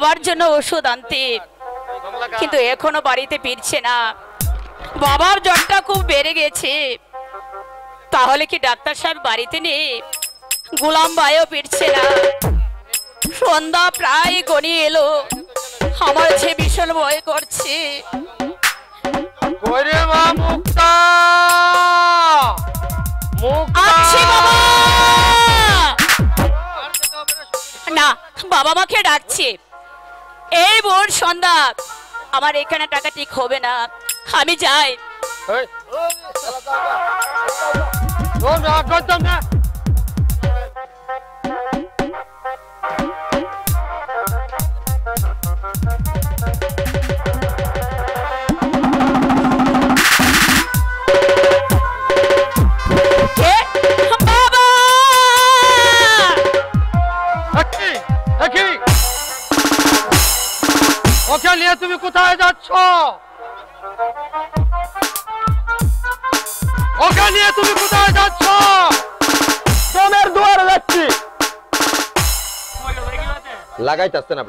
বাবার জন্য ওষুধ আনতে, কিন্তু এখনো বাড়িতে ফিরছে না। বাবার জ্বরটা খুব বেড়ে গেছে। তাহলে কি ডাক্তার সাহেব বাড়িতে নেই? গোলাম ভাইও ফিরছে না। সন্ধ্যা প্রায় গনিয়ে এলো, আমার যে ভীষণ ভয় করছে। না, বাবা মাকে ডাকছে। এই ভোর সন্ধ্যা, আমার এখানে টাকা ঠিক হবে না, আমি যাই। ওকে নিয়ে তুমি কোথায় যাচ্ছ? ওকে নিয়ে তুমি কোথায় যাচ্ছ? জমের দুয়ারে যাচ্ছি। লাগাইতেছে না,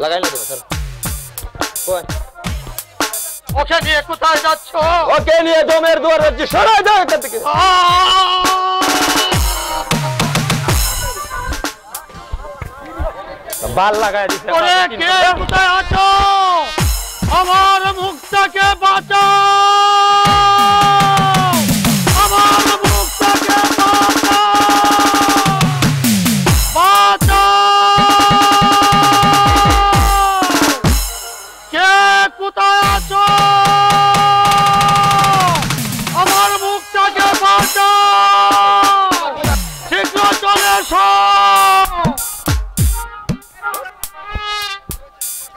লাগাই না স্যার। ওকে নিয়ে কোথায় যাচ্ছ? ওকে নিয়ে জমের দুয়ারে যাচ্ছি। সরাই দাও এখান থেকে। বাল লাগাই দিছে। ওরে কে কোথায় আছো? আমার মুক্তাকে বাঁচাও, আমার মুক্তাকে বাঁচাও, বাঁচাও। কে কোথায় আছো? আমার মুক্তাকে বাঁচাও, শীঘ্র চলে এসো।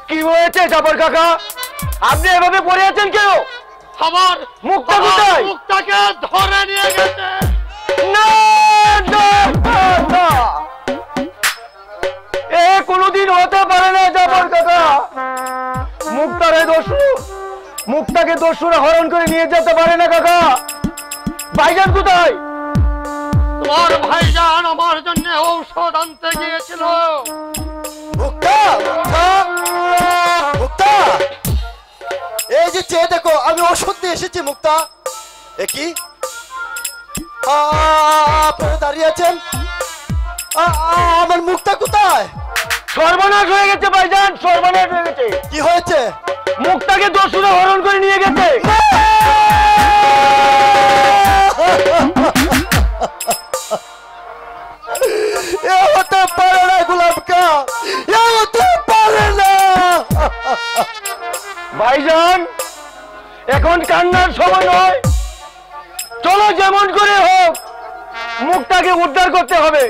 কি হয়েছে জাফর কাকা, আপনি এভাবে পড়ে আছেন কেন? আমার মুক্তা কোথায়? মুক্তাকে ধরে নিয়ে গেছে। না, এ কোনোদিন হতে পারে না জাফর কাকা। মুক্তারে দস্যু, মুক্তাকে দস্যুরা হরণ করে নিয়ে যেতে পারে না কাকা। ভাইজান কোথায়? তোমার ভাইজান আমার জন্য ঔষধ আনতে গিয়েছিল। মুক্তা, মুক্তা, এই যে চেয়ে দেখো, আমি ওষুধ দিয়ে এসেছি। মুক্তা, কি আপনারা দাঁড়িয়ে আছেন? আমার মুক্তা কোথায়? সর্বনাশ হয়ে গেছে ভাইজান, সর্বনাশ হয়ে গেছে। কি হয়েছে? মুক্তাকে দস্যুরা হরণ করে নিয়ে গেছে। এ হতে পারে না গোলাম কা, এ হতে পারে না। ভাইজান, এখন কান্নার সময় নয়, চলো যেমন করে হোক মুক্তাকে উদ্ধার করতে হবে।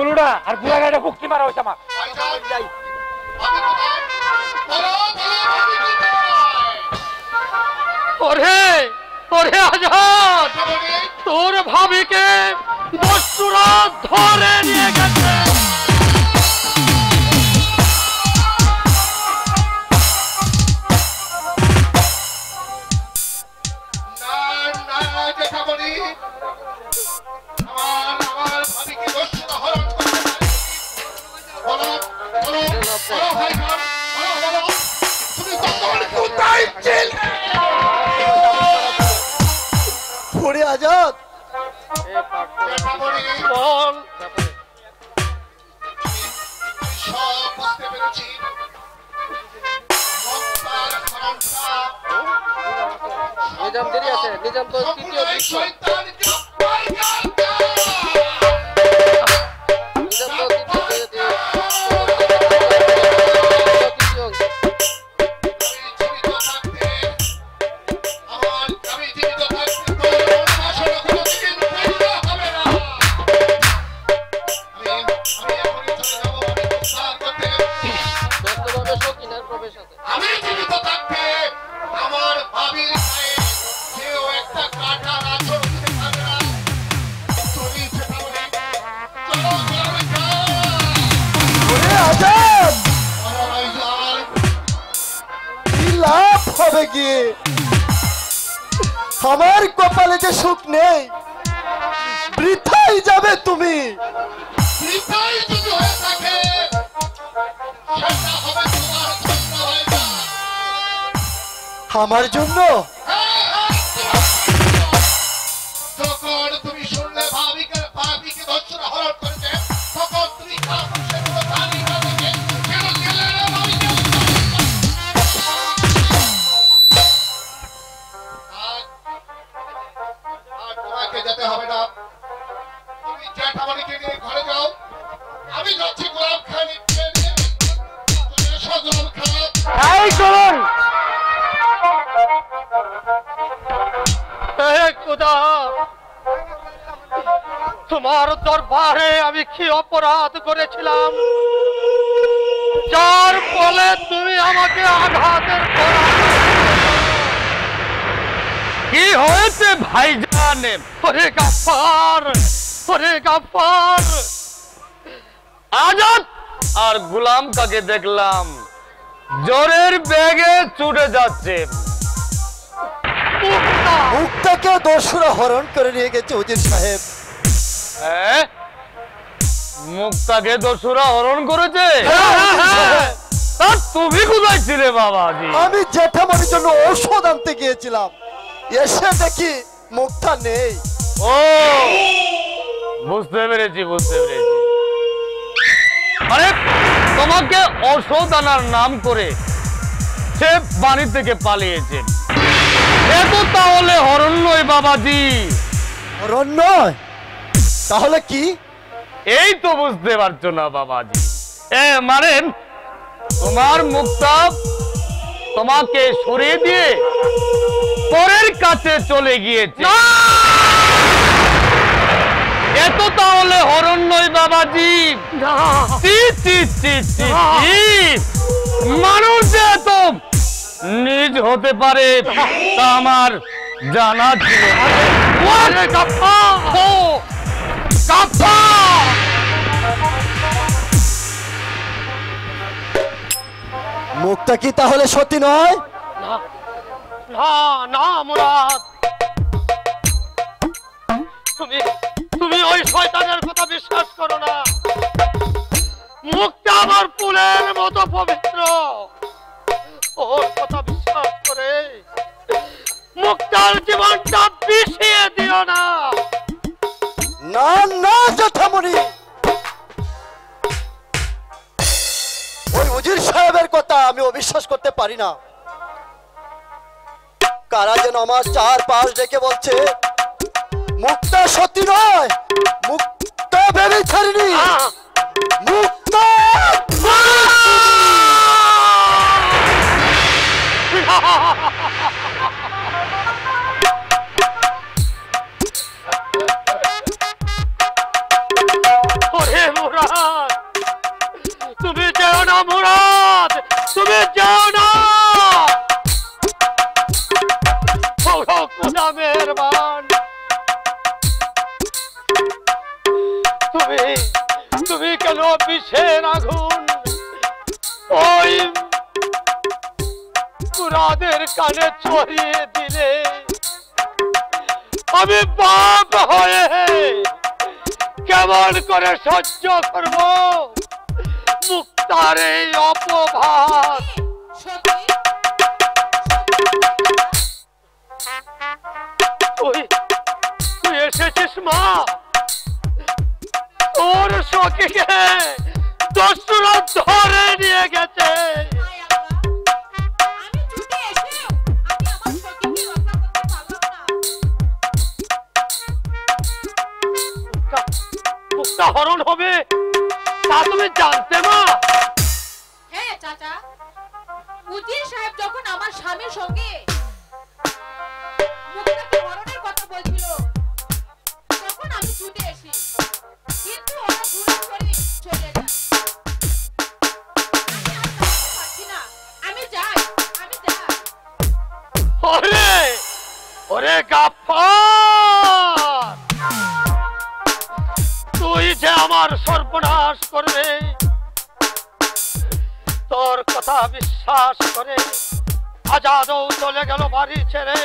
গুলুটা আর পুরা গাড়িটা মুক্তি মারা হয়েছে আমার। ওরে ওরে আজাদ, তোর ভাবিকে দস্যুরা ধরে নিয়ে গেছে। আজাদ, নিজাম দেরি আছে, নিজাম তো তৃতীয় দৃশ্য। আমার ভাবির গায়ে কেউ একটা কাঁটার আঁচড় দিতে পারবে চলে গিয়ে আমার কপালে যে সুখ নেই, বৃথাই যাবে তুমি। বৃথাই যদি হয়ে থাকে সেটা হবে তোমার জন্য হয়ে যা। আমার জন্য যখন তুমি শুনলে ভাবিকে দর্শন হরণ করেছে, তখন তুমি সেগুলো জানি না দেখে কেন গেলে না ভাবিকে? আর তোমাকে যেতে হবে না, তুমি জ্যাঠামণিকে নিয়ে ঘরে যাও। আমি যাচ্ছি গোলাপ খানি নিয়ে। গোলাপ খান এই চলুন। খুদা, তোমার দরবারে আমি কি অপরাধ করেছিলাম যার ফলে তুমি আমাকে আঘাতের কি হয়েছে ভাইজান? ওরে গাফফার, ওরে গাফফার। আজাদ আর গোলাম কাকে দেখলাম জ্বরের বেগে ছুটে যাচ্ছে। মুক্তাকে দস্যুরা হরণ করে নিয়ে গেছে উজির সাহেব। হ্যাঁ, মুক্তাকে দস্যুরা হরণ করেছে? তা তুমি কোথায় ছিলে বাবাজি? আমি জ্যাঠামণির জন্য ঔষধ আনতে গিয়েছিলাম, এসে দেখি মুক্তা নেই। ও বুঝতে পেরেছি, বুঝতে পেরেছি। আরে তোমাকে ঔষধ আনার নাম করে সে বাড়ি থেকে পালিয়েছে। এ তো তাহলে হরণ নয় বাবাজি। হরণ নয় তাহলে কি? এই তো বুঝতে পারছো না বাবাজি। মানে তোমার মুক্তা তোমাকে সরিয়ে দিয়ে পরের কাছে চলে গিয়েছে। এত তাহলে হরণ নয় বাবাজি। মানুষ যে এত নিজ হতে পারে তা আমার জানা ছিল না। মুক্তা কি তাহলে সত্যি নয়? না না মুরাদ, তুমি ওই শয়তানের কথা বিশ্বাস করো না। মুক্তা আমার ফুলের মতো পবিত্র, ওর কথা বিশ্বাস করে মুক্তার জীবনটা বিষিয়ে দিও না। না না জ্যাঠামণি, ওই উজির সাহেবের কথা আমি অবিশ্বাস করতে পারি না। কারা যেন আমার চারপাশ ডেকে বলছে মুক্তা সত্যি নয়, মুক্তা ভেবে ছাড়িনি। মুক্তা ওরে মুরাদ, তুমি যাও না মুরাদ, তুমি যাও না। খোদা মেহেরবান, তুমি কেন বিষের আগুন ওই মুরাদের কানে ছড়িয়ে দিলে? আমি বাপ হয়ে কেমন করে সহ্য করব মুক্তার এই অপবাদ? তুই এসেছিস মা? তোর সখীকে দস্যুরা ধরে নিয়ে গেছে। মুক্তা হরণ হবে তা তুমি জানতে মা? হ্যাঁ চাচা, উজির সাহেব যখন আমার স্বামীর সঙ্গে মুক্তাকে হরণের কথা বলছিল তখন আমি ছুটে এসি, কিন্তু ওরা ঘুরে করে চলে যায়। আমি যাই। ওরে ওরে গাফফার, তুই যে আমার সর্বনাশ করবে তোর কথা বিশ্বাস করে আজাদও চলে গেল বাড়ি ছেড়ে।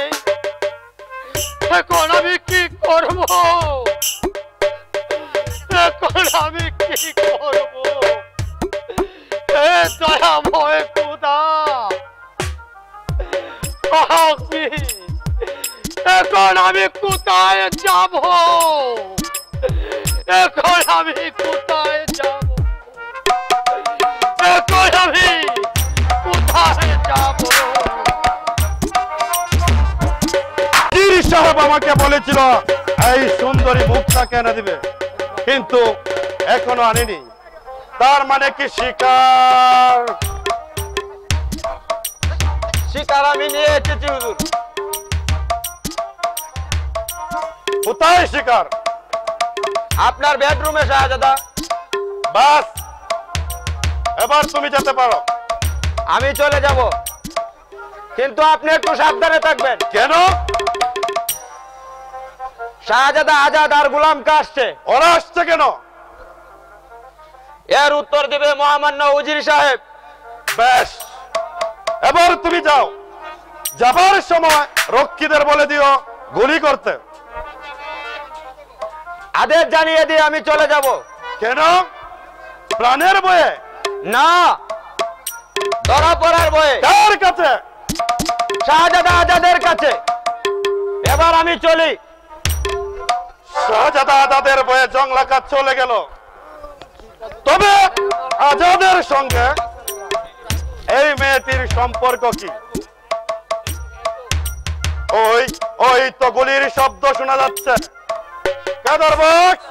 এখন আমি কি করব? এখন আমি কি করব? এ দয়াময় খোদা, এখন আমি কোথায় যাব? এখন আমি কোথায় যাব? এখন আমি কোথায় যাব? সাহেব আমাকে বলেছিল এই সুন্দরী মুখটা কেন দিবে, কিন্তু এখনো আনেনি। তার মানে কি শিকার? শিকার আমি নিয়ে এসেছি হুজুর। কোথায় শিকার? আপনার বেডরুমে শাহজাদা। বাস, এবার তুমি যেতে পারো। আমি চলে যাব, কিন্তু আপনি একটু সাবধানে থাকবেন। কেন? শাহজাদা আজাদ আর গোলামকে আসছে। ওরা আসছে কেন? এর উত্তর দিবে মহামান্য উজির সাহেব। বেশ, এবার তুমি যাও। যাবার সময় রক্ষীদের বলে দিও গুলি করতে। আদেশ জানিয়ে দিয়ে আমি চলে যাব। কেন? প্রাণের বয়ে? না, ধরা পড়ার বয়ে। কার কাছে? শাহজাদা আজাদের কাছে। এবার আমি চলি। শাহজাদা আজাদের বয়ে জংলাকা চলে গেল। তবে আজাদের সঙ্গে এই মেয়েটির সম্পর্ক কি? ওই ওই তো গুলির শব্দ শোনা যাচ্ছে। কাদার বক্স,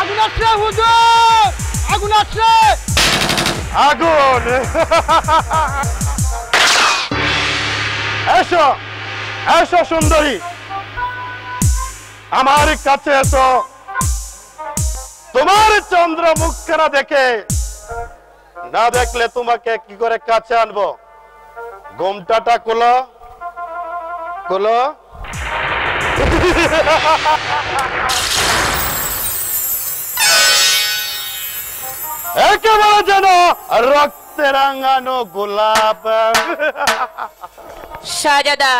আগুন আসছে হুজুর, আগুন আসছে। আগুন! এসো এসো সুন্দরী, আমার কাছে এসো। তোমার চন্দ্র মুখখানা দেখে না দেখলে তোমাকে কি করে কাছে আনবো? গোমটাটা খুলো, খুলো। একেবারে যেন রক্তে রাঙানো গোলাপ। শাহজাদা,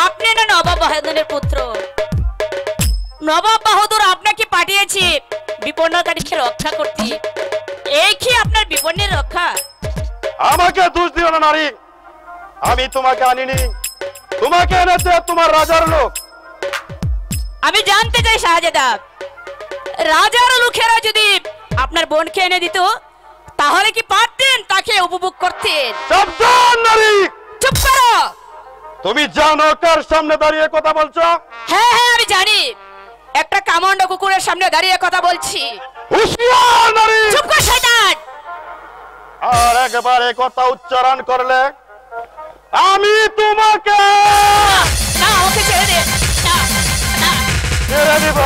আপনি না নবাব বাহাদুরের পুত্র। নবাব বাহাদুর আপনাকে পাঠিয়েছে বিপন্নকারীকে রক্ষা করতে। এই কি আপনার বিপন্নের রক্ষা? আমাকে দোষ দিও না নারী, আমি তোমাকে আনিনি, তোমাকে এনেছে তোমার রাজার লোক। আমি জানতে চাই শাহজাদা, রাজার লোকেরা যদি আপনার বোনকে এনে দিত তাহলে কি পারতেন তাকে উপভোগ করতেন? সাবধান নারী! চুপ করো। তুমি জানো কার সামনে দাঁড়িয়ে কথা বলছো? হ্যাঁ হ্যাঁ আমি জানি, একটা কামান্ড কুকুরের সামনে দাঁড়িয়ে কথা বলছি। হুঁশিয়ার নারী! চুপ কর শয়তান! আর একবারে কথা উচ্চারণ করলে আমি তোমাকে না, ওকে ছেড়ে দে। না না, ছেড়ে দিব।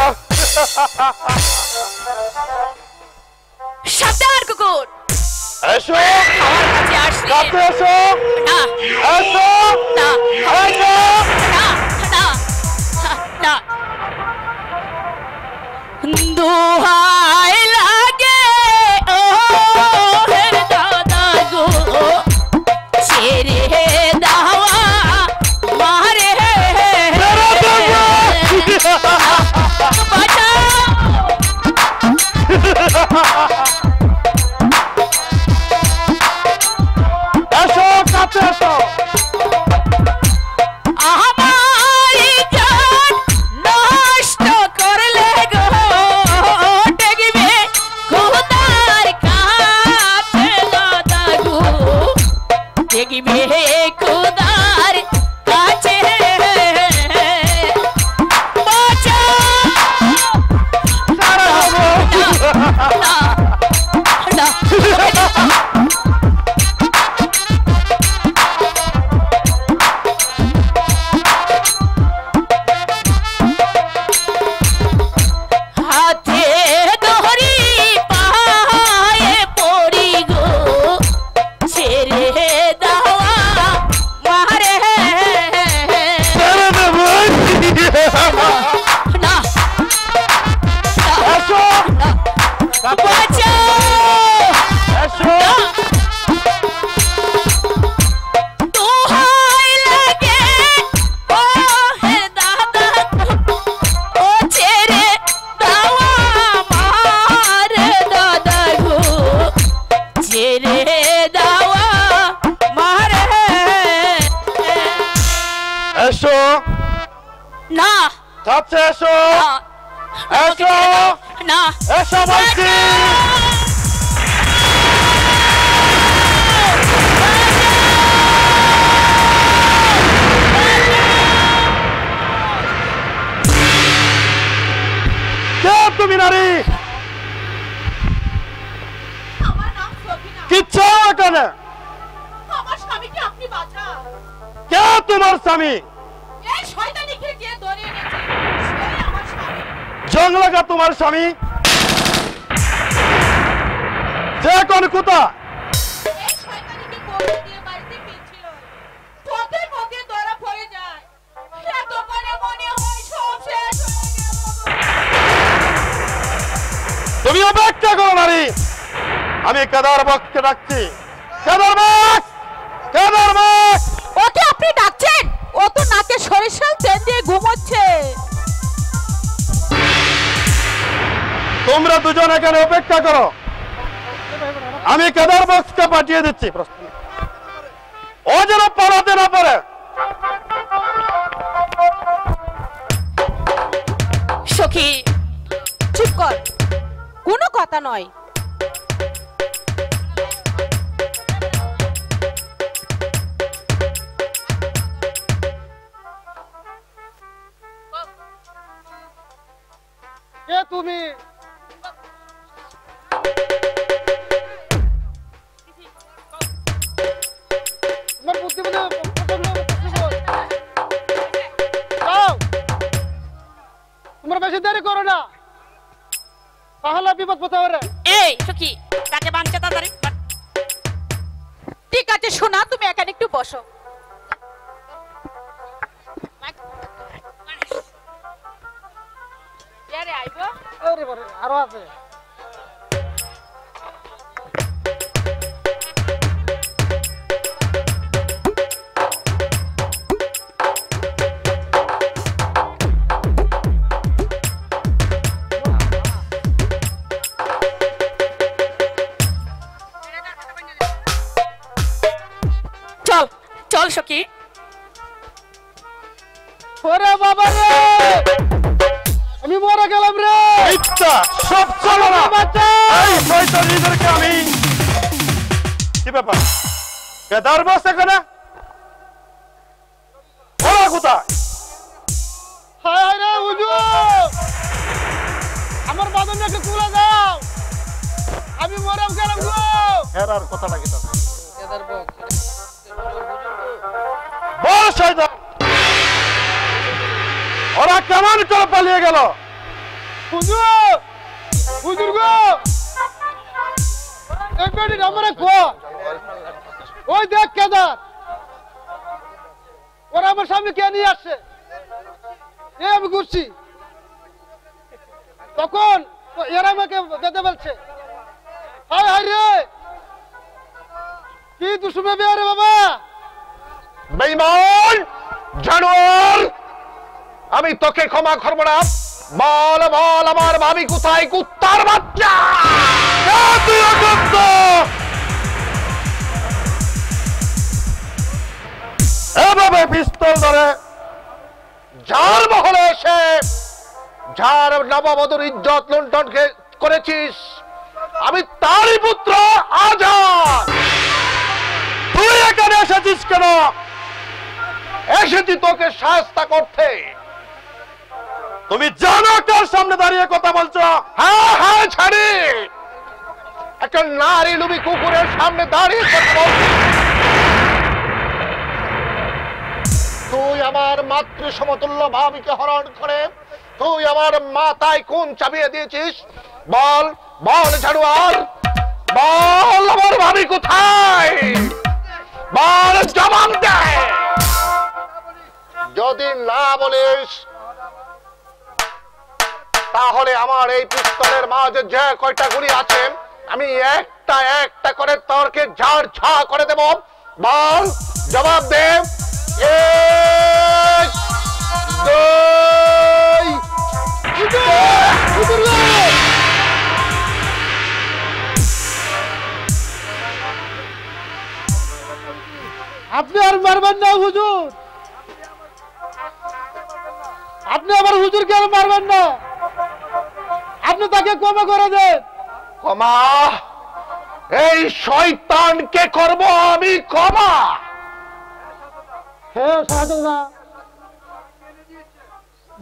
সাবধান কুকুর! এসো, আমার কাছে আসলে কাছে এসো, না এসো, না এসো। না না না, দোহাই লাগে ও হের দাদা গো, ছেড়ে দাওয়া মারে বাঁচাও। এসো, কাছে এসো। আমার জান নষ্ট করলে গো, দেখবে খোদার কাছে দাদা গো, দেখবে খোদার কাছে বাঁচাও। না না, হাতে ধরি পায়ে পড়ি গো, ছেড়ে দাওয়া মারে না এসো, বাঁচাও। যাচ্ছে, এসো না, আমাকে এসো ছেড়ে দাও। না এসো বলছি। কে তুমি নারী? আমার নাম সখিনা। কি চাও এখানে? আমার স্বামীকে আপনি বাঁচান। কে তোমার স্বামী? এই শয়তানিকে কে ধরে এনেছে? সেই আমার স্বামী। জং লাগা তোমার স্বামী? যে কোন কুতা? এই শয়তানিকে বলে দিয়ে বাড়িতে ফিরছিল। পথে পথে ধরা পড়ে যায়। এতক্ষণে মনে হয় সব শেষ হয়ে গেল। তুমি অপেক্ষা করো নারী, আমি কেদার বককে ডাকছি। কেদার বক, কেদার বক। ওকে আপনি ডাকছেন? ও তো নাকে সরিষার তেল দিয়ে ঘুমোচ্ছে। তোমরা দুজন এখানে অপেক্ষা করো, আমি কেদার বক্সকে পাঠিয়ে দিচ্ছি। ও যেন পালাতে না পারে। সখী, চুপ কর, কোনো কথা নয়। কে তুমি? তোমার বুদ্ধি বোধ তোমরা বেশি দেরি করো না, তাহলে বিপদ হতে পারে। এই সখী, তাকে বাঁচতে তাড়াতাড়ি। ঠিক আছে শোনা, তুমি এখানে একটু বসো। আরে আইবো। আরে বারে, আরো আছে। চল চল সখী। ওরে বাবা রে, আমি মরে গেলাম রে। মিথ্যা, সব চলো না। বাচ্চা এই শয়তানিদেরকে আমি। কি ব্যাপার? কেদার বস এখানে? ওরা কোথায়? হায় হায় রে হুজুর, আমার বাদনটাকে তুলে দাও, আমি মরে গেলাম গো। হেরার কথাটা কি তার? বল শয়তান, ওরা কেমন করে পালিয়ে গেল? হুজুর, হুজুর গো, এক মিনিট আমারে কো। ওই দেখ কেদার, ওরা আমার সামনে কে নিয়ে আসছে, এ আমি ঘুরছি, তখন এরা আমাকে বেঁধে ফেলছে। হায় হায় রে, কি দুষ্টুমি বে রে বাবা। বেঈমান জানোয়ার, আমি তোকে ক্ষমা করব না। বল বল, আমার ভাবি কোথায়? কুত্তার বাচ্চা! তুই অযোগ্য! এভাবে পিস্তল ধরে যার মহলে এসে যার নববধূর ইজ্জত লুণ্ঠন করেছিস, আমি তারই পুত্র আজাদ। তুই এখানে এসেছিস কেন? এসেছি তোকে শাস্তা করতে। তুমি জানো কার সামনে দাঁড়িয়ে কথা বলছো? হ্যাঁ হ্যাঁ ছাড়ি, একটা নারী লুবি কুকুরের সামনে দাঁড়িয়ে কথা বলছিস। তুই আমার মাতৃ সমতুল্য ভাবিকে হরণ করে তুই আমার মাথায় কোন চাপিয়ে দিয়েছিস? বল বল ঝাড়ুয়ার, বল আমার ভাবি কোথায়? বল, জবাব দে। যদি না বলিস তাহলে আমার এই পিস্তলের মাঝে যে কয়টা গুলি আছে আমি একটা একটা করে তর্কে ঝাড় ঝা করে দেব। বল, জবাব দে। এক, দুই, আপনি আর মারবেন না হুজুর, আপনি আবার হুজুরকে আর মারবেন না, আপনি তাকে ক্ষমা করে দেন। ক্ষমা? এই শয়তানকে করব আমি ক্ষমা? হ্যাঁ শাহজাদা,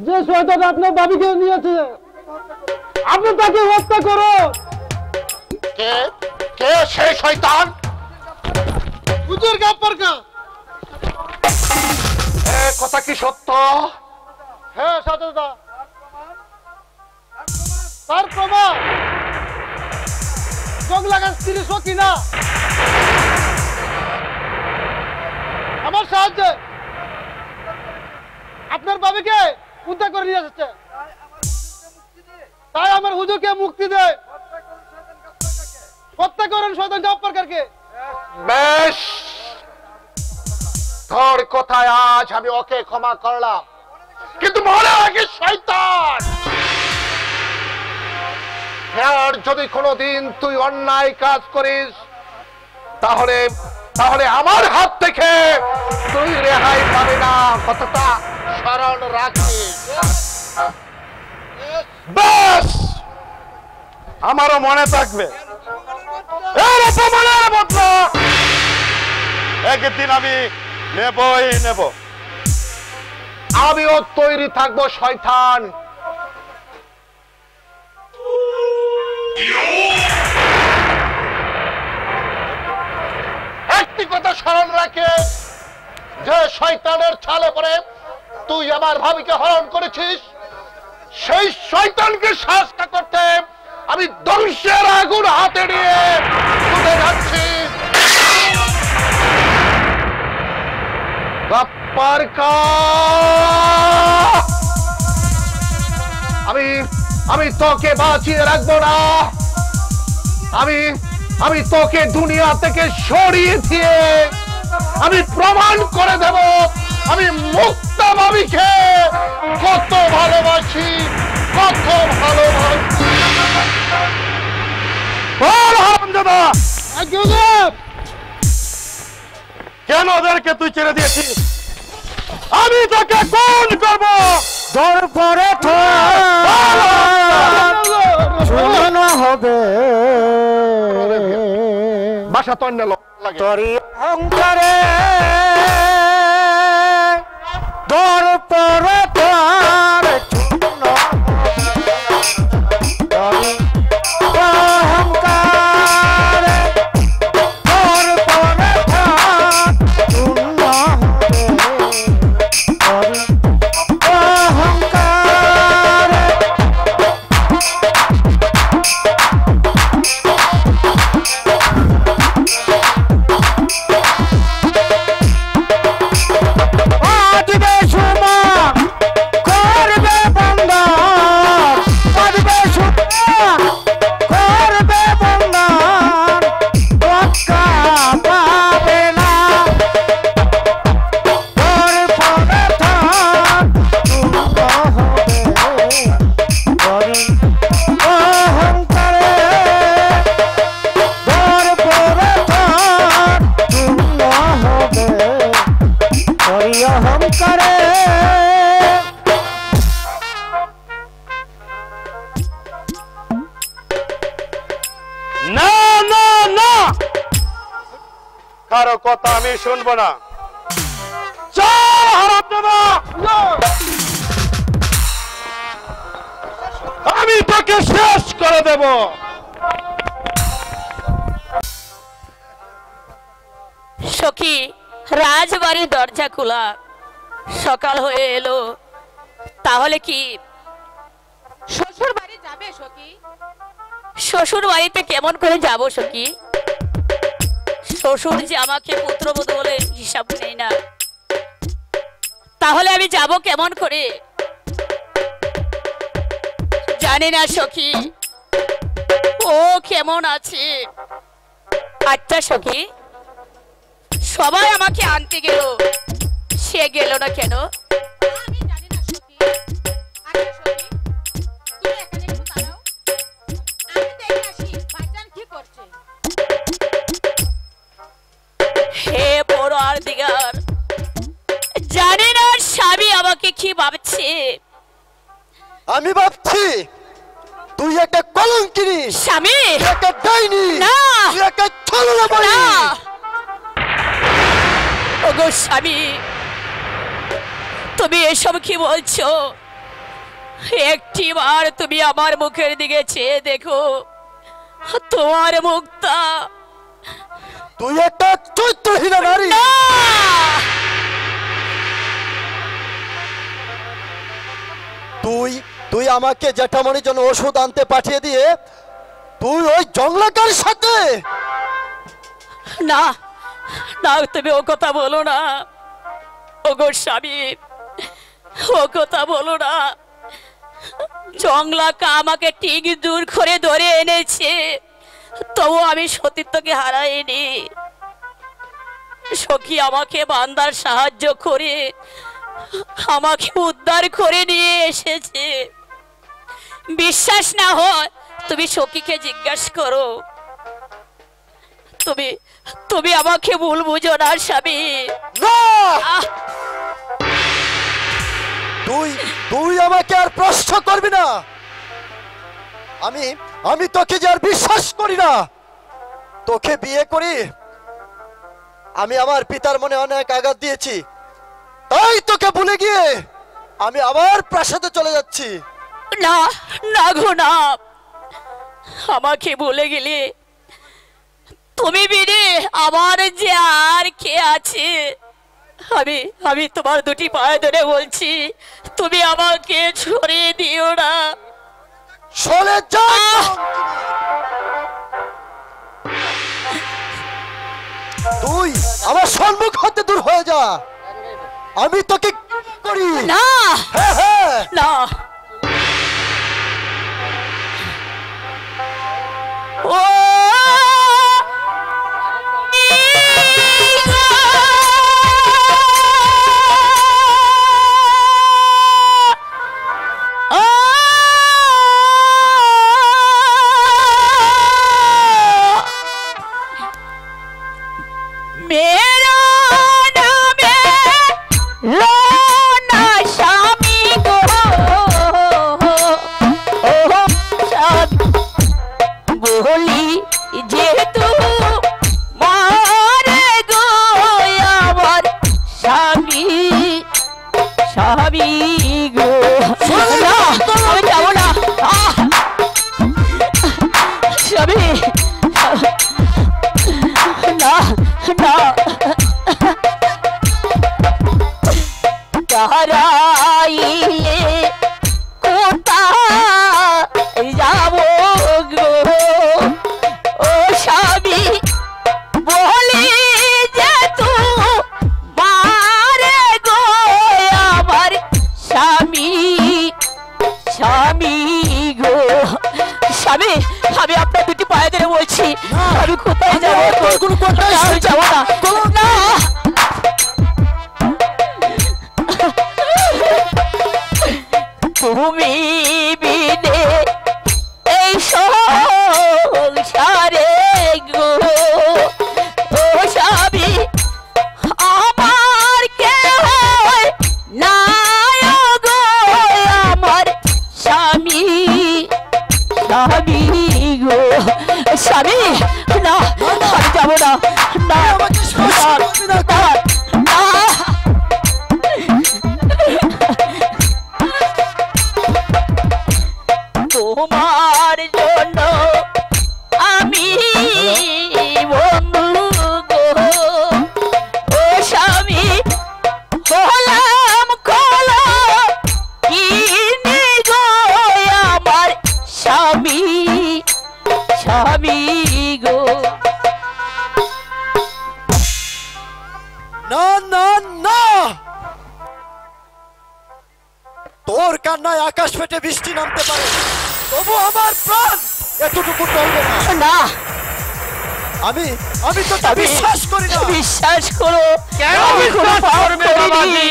যে শয়তান আপনার বাবিকে নিয়েছে আপনি তাকে হত্যা করুন। কে কে সেই শয়তান? হুজুর গাফফার কা। এ কথা কি সত্য? হ্যাঁ শাহজাদা, তার প্রমাণ জংলাগান স্ত্রী সকিনা আমার সাহায্যে আপনার বাবিকে উদ্ধার করে নিয়ে এসেছে। তাই আমার হুজুরকে মুক্তি দেয়, হত্যা করেন শয়তান গাফফার কাকে। বেশ, তোর কথায় আজ আমি ওকে ক্ষমা করলাম, কিন্তু মনে রাখি শয়তান, আর যদি কোনোদিন তুই অন্যায় কাজ করিস তাহলে তাহলে আমার হাত থেকে তুই রেহাই পাবি না, কথাটা স্মরণ রাখিস। বেশ, আমারও মনে থাকবে। একদিন আমি নেবই নেব। আমিও তৈরি থাকবো শয়তান। একটি কথা স্মরণ রাখে, যে শয়তানের ছালে পড়ে তুই আমার ভাবিকে হরণ করেছিস, সেই শয়তানকে শাস্তি করতে আমি ধ্বংসের আগুন হাতে নিয়ে ছুটে যাচ্ছি। গাফফার কা, আমি তোকে বাঁচিয়ে রাখবো না। আমি তোকে দুনিয়া থেকে সরিয়ে দিয়ে আমি প্রমাণ করে দেব আমি মুক্তা ভাবিকে কত ভালোবাসি, কত ভালোবাসি। কেন ওদেরকে তুই ছেড়ে দিয়েছিস? আমি তোকে কোন করব? দরপরে শোনানো হবে বাসা তো অন্য লাগে। তরি অহংকারে দরপরে তার চূর্ণ তরি অহংকারে দরপরে তার চূর্ণ তরি অহংকারে কারো কথা আমি শুনবো না। আমি তোকে শেষ করে দেব। সখী, রাজবাড়ির দরজা খোলা, সকাল হয়ে এলো, তাহলে কি শ্বশুর বাড়ি যাবে সখী? শ্বশুর বাড়িতে কেমন করে যাব সখী? শ্বশুর যে আমাকে পুত্রবধূ বলে হিসাব নেই না, তাহলে আমি যাব কেমন করে? জানি না সখী ও কেমন আছে। আচ্ছা সখী, সবাই আমাকে আনতে গেল, সে গেল না কেন? আমি জানি না সখী। আচ্ছা সখী, তুমি এখানে একটু দাঁড়াও, আমি দেখে আসি ভাইজান কি করছে। হে পরওয়ারদিগার, জানি না স্বামী আমাকে কি ভাবছে। আমি ভাবছি তুই একটা কলঙ্কিনী, স্বামী একটা ডাইনি, না। তুই একটা ছলনাময়ী। না ওগো স্বামী, তুমি এসব কি বলছো? একটিবার তুমি আমার মুখের দিকে চেয়ে দেখো, তোমার মুখটা। তুই একটা চরিত্রহীনা নারী। না! তুই আমাকে জ্যাঠামণির জন্য ওষুধ আনতে পাঠিয়ে দিয়ে তুই ওই জংলাকার সাথে। না না, তুমি ও কথা বলো না ওগো স্বামী, ও কথা বলো না। জংলাকা আমাকে ঠিক দূর করে ধরে এনেছে, তবু আমি সতীত্বকে হারাইনি। সখী আমাকে বান্দার সাহায্য করে আমাকে উদ্ধার করে নিয়ে এসেছে। বিশ্বাস না হয় তুমি সখীকে জিজ্ঞাসা করো। তুমি আমাকে ভুল বুঝো না স্বামী। না, তুই আমাকে আর প্রশ্ন করবি না। আমি তোকে যে আর বিশ্বাস করি না। তোকে বিয়ে করি আমি আমার পিতার মনে অনেক আঘাত দিয়েছি, তাই তোকে ভুলে গিয়ে আমি আবার প্রাসাদে চলে যাচ্ছি। না না গো না, আমাকে ভুলে গেলে তুমি বিনে আমার যে আর কে আছে। আমি তোমার দুটি পায়ে ধরে বলছি, তুমি আমাকে ছড়িয়ে দিও না। চলে যা। তুই আমার সম্মুখ হতে দূর হয়ে যা। আমি তোকে করি না। হ্যাঁ হ্যাঁ না, ও আমি আপনার দুটি পায়ে ধরে বলছি, আমি কোথায় যাবো? যাবো না। তুমি বিনে এই সংসারে গো ও স্বামী আমার কেহ নাই গো, আমার স্বামী স্বামী গো স্বামী। না আমি যাবো না। না তোমার জন্য আমি বন্ধু গো ও স্বামী হলাম কলা কিনে গো, আমার স্বামী স্বামী গো। না না না, তোর কান্নায় আকাশ ফেটে বৃষ্টি নামতে পারে, তবু আমার প্রাণ এতটুকু টলবে না। না, আমি তো বিশ্বাস করি না। বিশ্বাস করো। কেন বিশ্বাস করবে বাবাজি?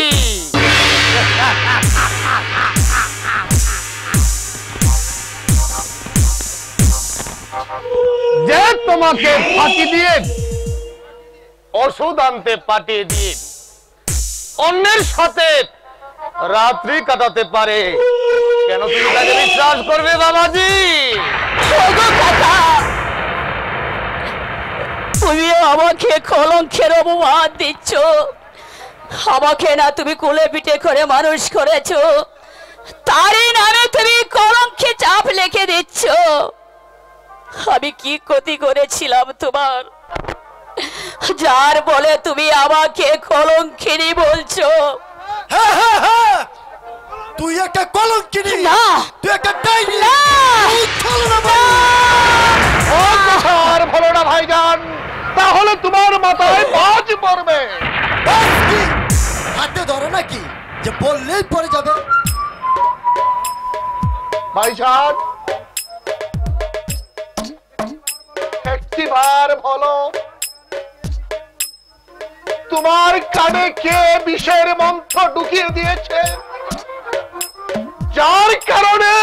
যে তোমাকে ফাঁকি দিয়ে ওষুধ আনতে পাঠিয়ে দিয়ে অন্যের সাথে রাত্রি কাটাতে পারে কেন তুমি তাকে বিশ্বাস করবে বাবাজি? ওগো কাকা, তুমি আমাকে কলঙ্কের অপবাদ দিচ্ছ। আমাকে না তুমি কোলে পিঠে করে মানুষ করেছো, তারই নামে তুমি কলঙ্কে চাপ লিখে দিচ্ছ। আমি কি ক্ষতি করেছিলাম তোমার, যার বলে তুমি আমাকে কলঙ্কিনী বলছো? হ্যাঁ হ্যাঁ হ্যাঁ, তুই একটা কলঙ্কিনী, না তুই একটা ডাইনি। না, আর ভালো না ভাইজান, তাহলে তোমার মাথায় বাজ পড়বে। বাস কি? হাতে ধরো নাকি যে বললেই পড়ে যাবে? ভাইজান একটিবার বলো, তোমার কানে কে বিষের মন্ত্র ঢুকিয়ে দিয়েছে, যার কারণে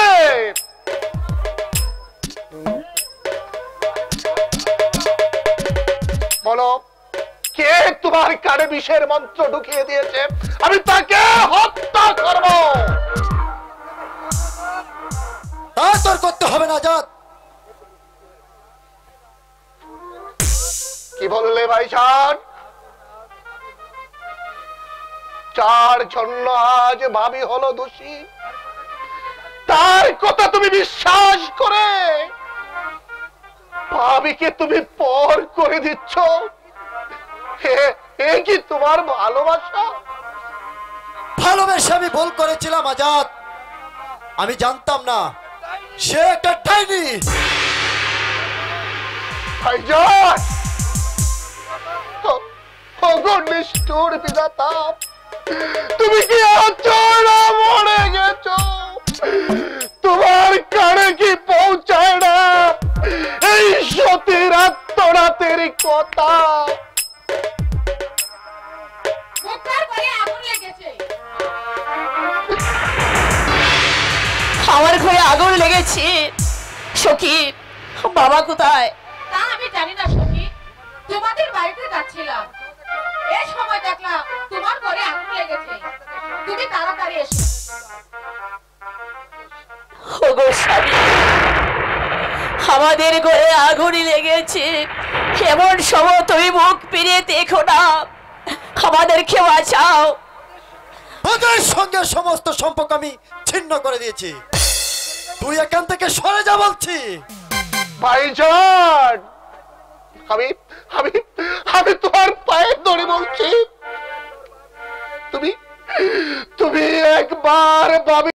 বলো কে তোমার কানে বিষের মন্ত্র ঢুকিয়ে দিয়েছে? আমি তাকে হত্যা করব। তা তোর করতে হবে না আজাদ। কি বললে ভাইজান? যার জন্য আজ ভাবি হলো দোষী, তার কথা তুমি বিশ্বাস করে ভাবিকে তুমি পর করে দিচ্ছ? এ কি তোমার ভালোবাসা? ভালোবেসে আমি ভুল করেছিলাম আজাদ, আমি জানতাম না সে একটা ডাইনি। ভাইজান নিষ্ঠুর বিধাতা, তুমি কি আচরণা মরে গেছো? তোমার কানে কি পৌঁছায় না এই সতীর আত্মরাতের কথা? মুখটার ঘরে আগুন লেগেছে। আমার ঘরে আগুন লেগেছে। সখী, বাবা কোথায়? তা আমি জানি না সখী, তোমাদের বাড়িতে যাচ্ছিলাম, এই সময় দেখলাম তোমার ঘরে আগুন লেগেছে। তুমি তাড়াতাড়ি এসো। ওগো স্বামী, আমাদের ঘরে আগুন লেগেছে, এমন সময় তুমি মুখ ফিরে দেখো না, আমাদেরকে বাঁচাও। ওদের সঙ্গে সমস্ত সম্পর্ক আমি ছিন্ন করে দিয়েছি, তুই এখান থেকে সরে যা বলছি। ভাইজান আমি আমি আমি তোমার পায়ে ধরে বলছি, তুমি তুমি একবার ভাবি